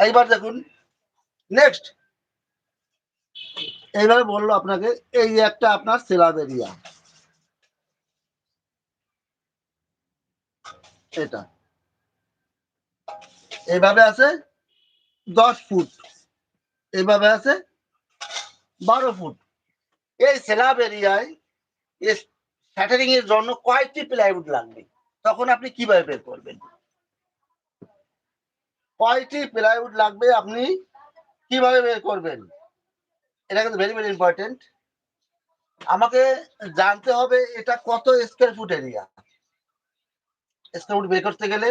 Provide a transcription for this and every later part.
এইবার দেখুন নেক্সট এইভাবে বললো আপনাকে এই একটা আপনার স্ল্যাব এরিয়া, এটা এইভাবে আছে 10 ফুট, এইভাবে আছে 12 ফুট। এই স্ল্যাব এরিয়ায় শ্যাটারিং এর জন্য কয়টি প্লাইউড লাগবে, তখন আপনি কিভাবে বের করবেন? কয়টি প্লাইউড লাগবে আপনি কিভাবে বের করবেন? এটা কিন্তু ভেরি ভেরি ইম্পর্টেন্ট। আমাকে জানতে হবে এটা কত square foot area. Square foot বের করতে গেলে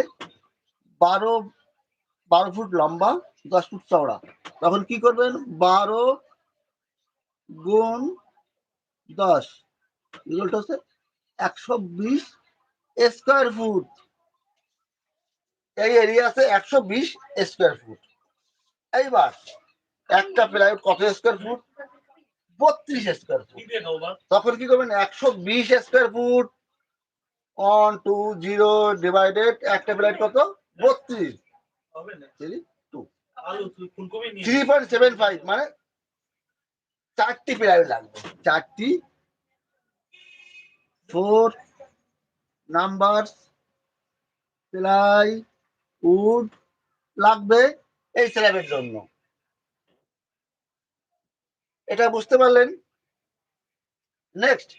12 ফুট লম্বা, 10 ফুট চওড়া, তখন কি করবেন? 12 গুণ 10 রিজল্ট হচ্ছে 120 স্কোয়ার ফুট। এই এরিয়া আছে 120 স্কোয়ার ফুট। এইবার একটা প্লাইউড কত স্কোয়ার ফুট? 32 square foot. তখন কি করবেন? 120 স্কোয়ার ফুট 1 2 0 ডিভাইডেড একটা প্লাইউড কত? 32 3.75 মানে 4টি প্লাইউড লাগবে। 4টি 4 নাম্বার প্লাইউড লাগবে এই স্ল্যাবের জন্য। এটা বুঝতে পারলেন? নেক্সট